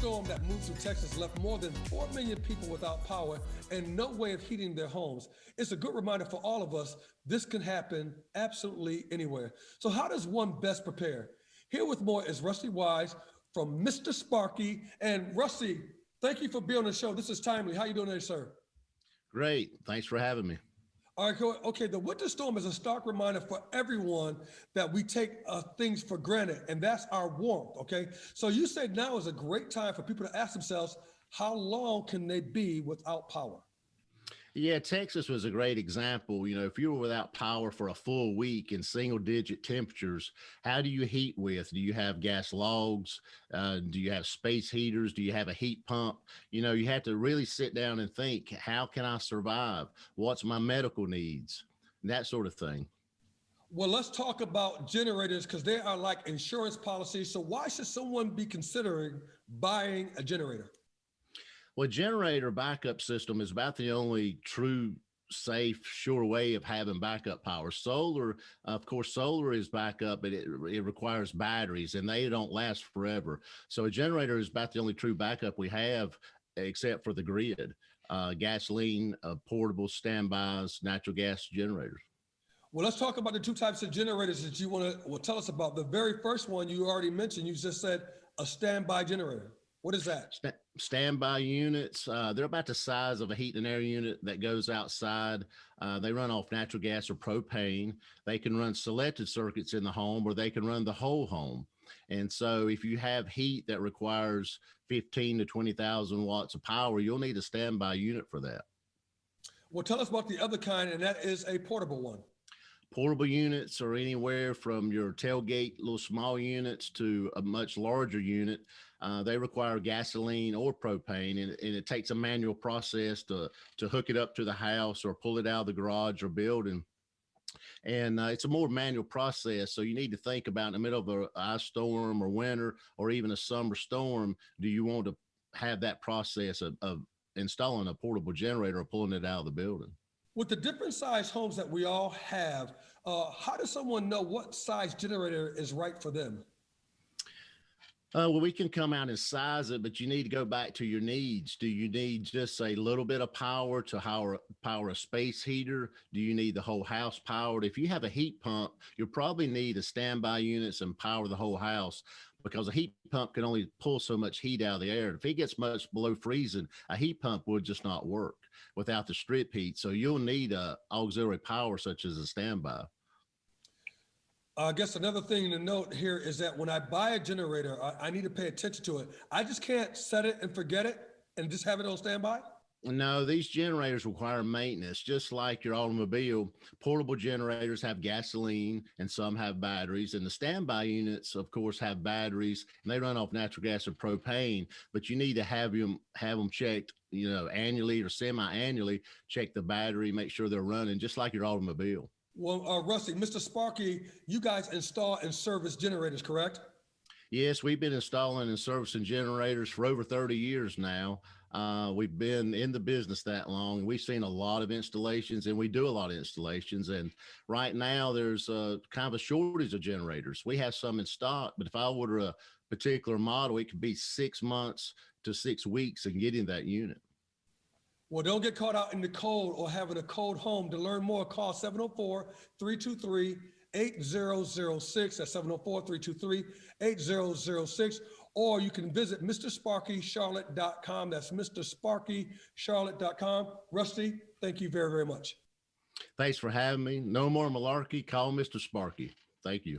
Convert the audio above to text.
storm that moved through Texas left more than 4 million people without power and no way of heating their homes. It's a good reminder for all of us this can happen absolutely anywhere. So how does one best prepare? Here with more is Rusty Wise from Mr. Sparky. And Rusty, thank you for being on the show. This is timely. How you doing today, sir? Great. Thanks for having me. All right, cool. Okay, the winter storm is a stark reminder for everyone that we take things for granted, and that's our warmth, okay? So you said now is a great time for people to ask themselves, how long can they be without power? Yeah, Texas was a great example. You know, if you were without power for a full week in single digit temperatures, how do you heat with? Do you have gas logs? Do you have space heaters? Do you have a heat pump? You know, you have to really sit down and think, how can I survive? What's my medical needs? That sort of thing. Well, let's talk about generators because they are like insurance policies. So why should someone be considering buying a generator? Well, generator backup system is about the only true safe, sure way of having backup power. Solar, of course, solar is backup, but it requires batteries and they don't last forever. So a generator is about the only true backup we have, except for the grid, gasoline, portable standbys, natural gas generators. Well, let's talk about the two types of generators that you want to tell us about. The very first one you already mentioned, you just said a standby generator. What is that? Standby units, they're about the size of a heat and air unit that goes outside. They run off natural gas or propane. They can run selected circuits in the home or they can run the whole home. And so if you have heat that requires 15 to 20,000 watts of power, you'll need a standby unit for that. Well, tell us about the other kind, and that is a portable one. Portable units are anywhere from your tailgate, little small units to a much larger unit. They require gasoline or propane, and it takes a manual process to hook it up to the house or pull it out of the garage or building. And it's a more manual process. So you need to think about in the middle of an ice storm or winter or even a summer storm, do you want to have that process of installing a portable generator or pulling it out of the building? With the different size homes that we all have, how does someone know what size generator is right for them? Well, we can come out and size it, but you need to go back to your needs. Do you need just a little bit of power to power a space heater? Do you need the whole house powered? If you have a heat pump, you'll probably need a standby units and power the whole house because a heat pump can only pull so much heat out of the air. If it gets much below freezing, a heat pump would just not work without the strip heat. So you'll need a auxiliary power such as a standby. I guess another thing to note here is that when I buy a generator, I need to pay attention to it. I just can't set it and forget it and just have it on standby. No, these generators require maintenance, just like your automobile. Portable generators have gasoline and some have batteries. And the standby units, of course, have batteries and they run off natural gas or propane, but you need to have them checked, you know, annually or semi-annually, check the battery, make sure they're running just like your automobile. Well, Rusty, Mr. Sparky, you guys install and service generators, correct? Yes, we've been installing and servicing generators for over 30 years now. We've been in the business that long. We've seen a lot of installations and we do a lot of installations. And right now there's kind of a shortage of generators. We have some in stock, but if I order a particular model, it could be 6 months to 6 weeks in getting that unit. Well, don't get caught out in the cold or having a cold home. To learn more, call 704-323-8006. That's 704-323-8006. Or you can visit MrSparkyCharlotte.com. That's MrSparkyCharlotte.com. Rusty, thank you very, very much. Thanks for having me. No more malarkey. Call Mr. Sparky. Thank you.